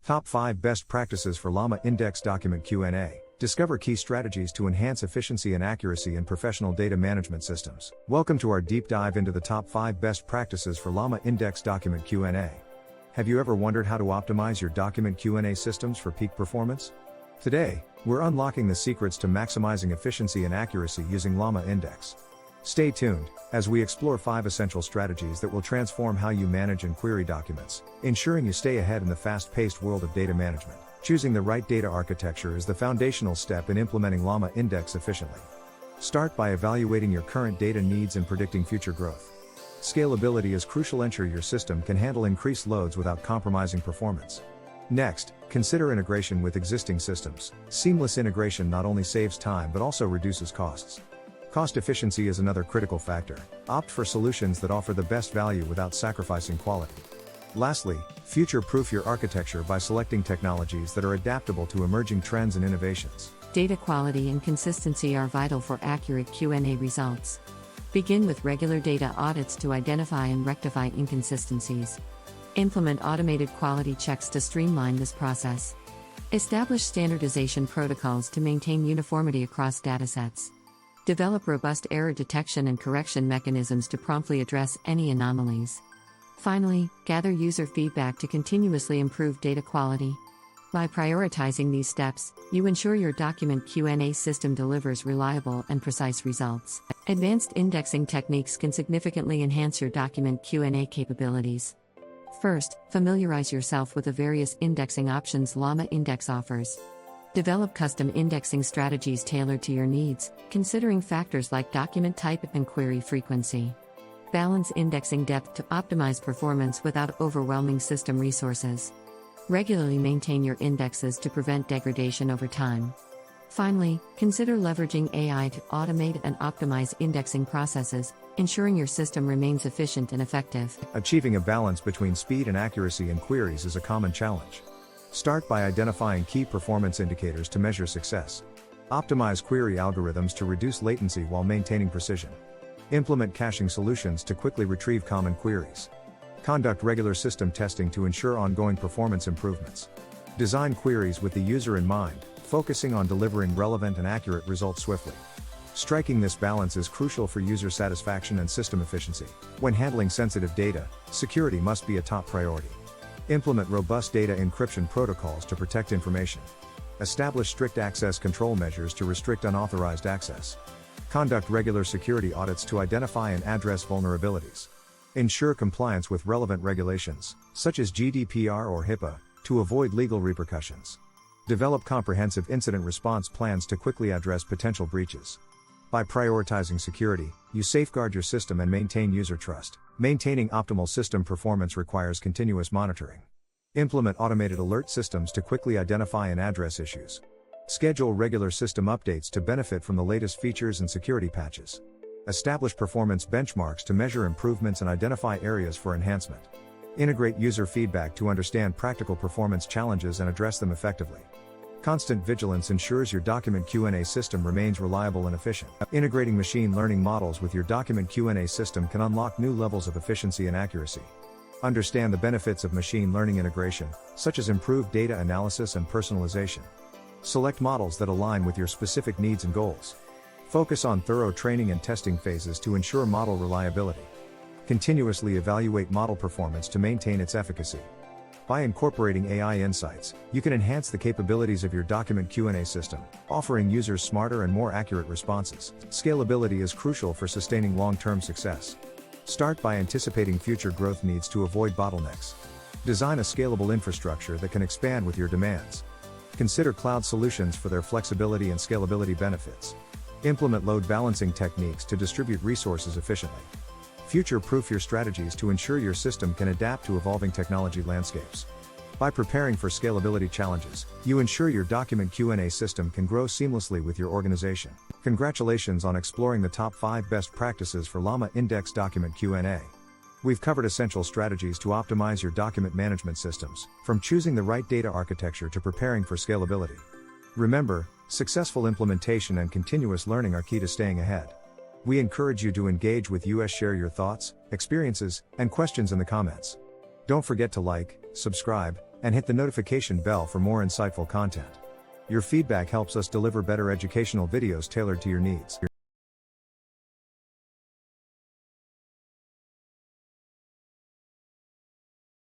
Top 5 Best Practices for LlamaIndex Document QnA. Discover key strategies to enhance efficiency and accuracy in professional data management systems. Welcome to our deep dive into the top 5 best practices for LlamaIndex Document QnA. Have you ever wondered how to optimize your document QnA systems for peak performance? Today, we're unlocking the secrets to maximizing efficiency and accuracy using LlamaIndex. Stay tuned, as we explore 5 essential strategies that will transform how you manage and query documents, ensuring you stay ahead in the fast-paced world of data management. Choosing the right data architecture is the foundational step in implementing LlamaIndex efficiently. Start by evaluating your current data needs and predicting future growth. Scalability is crucial. Ensure your system can handle increased loads without compromising performance. Next, consider integration with existing systems. Seamless integration not only saves time but also reduces costs. Cost efficiency is another critical factor. Opt for solutions that offer the best value without sacrificing quality. Lastly, future-proof your architecture by selecting technologies that are adaptable to emerging trends and innovations. Data quality and consistency are vital for accurate QnA results. Begin with regular data audits to identify and rectify inconsistencies. Implement automated quality checks to streamline this process. Establish standardization protocols to maintain uniformity across datasets. Develop robust error detection and correction mechanisms to promptly address any anomalies. Finally, gather user feedback to continuously improve data quality. By prioritizing these steps, you ensure your document QnA system delivers reliable and precise results. Advanced indexing techniques can significantly enhance your document QnA capabilities. First, familiarize yourself with the various indexing options LlamaIndex offers. Develop custom indexing strategies tailored to your needs, considering factors like document type and query frequency. Balance indexing depth to optimize performance without overwhelming system resources. Regularly maintain your indexes to prevent degradation over time. Finally, consider leveraging AI to automate and optimize indexing processes, ensuring your system remains efficient and effective. Achieving a balance between speed and accuracy in queries is a common challenge. Start by identifying key performance indicators to measure success. Optimize query algorithms to reduce latency while maintaining precision. Implement caching solutions to quickly retrieve common queries. Conduct regular system testing to ensure ongoing performance improvements. Design queries with the user in mind, focusing on delivering relevant and accurate results swiftly. Striking this balance is crucial for user satisfaction and system efficiency. When handling sensitive data, security must be a top priority. Implement robust data encryption protocols to protect information. Establish strict access control measures to restrict unauthorized access. Conduct regular security audits to identify and address vulnerabilities. Ensure compliance with relevant regulations, such as GDPR or HIPAA, to avoid legal repercussions. Develop comprehensive incident response plans to quickly address potential breaches. By prioritizing security, you safeguard your system and maintain user trust. Maintaining optimal system performance requires continuous monitoring. Implement automated alert systems to quickly identify and address issues. Schedule regular system updates to benefit from the latest features and security patches. Establish performance benchmarks to measure improvements and identify areas for enhancement. Integrate user feedback to understand practical performance challenges and address them effectively. Constant vigilance ensures your document QnA system remains reliable and efficient. Integrating machine learning models with your document QnA system can unlock new levels of efficiency and accuracy. Understand the benefits of machine learning integration, such as improved data analysis and personalization. Select models that align with your specific needs and goals. Focus on thorough training and testing phases to ensure model reliability. Continuously evaluate model performance to maintain its efficacy. By incorporating AI insights, you can enhance the capabilities of your document QnA system, offering users smarter and more accurate responses. Scalability is crucial for sustaining long-term success. Start by anticipating future growth needs to avoid bottlenecks. Design a scalable infrastructure that can expand with your demands. Consider cloud solutions for their flexibility and scalability benefits. Implement load balancing techniques to distribute resources efficiently. Future-proof your strategies to ensure your system can adapt to evolving technology landscapes. By preparing for scalability challenges, you ensure your document QnA system can grow seamlessly with your organization. Congratulations on exploring the top 5 best practices for LlamaIndex Document QnA. We've covered essential strategies to optimize your document management systems, from choosing the right data architecture to preparing for scalability. Remember, successful implementation and continuous learning are key to staying ahead. We encourage you to engage with us. Share your thoughts, experiences, and questions in the comments. Don't forget to like, subscribe, And hit the notification bell for more insightful content. Your feedback helps us deliver better educational videos tailored to your needs.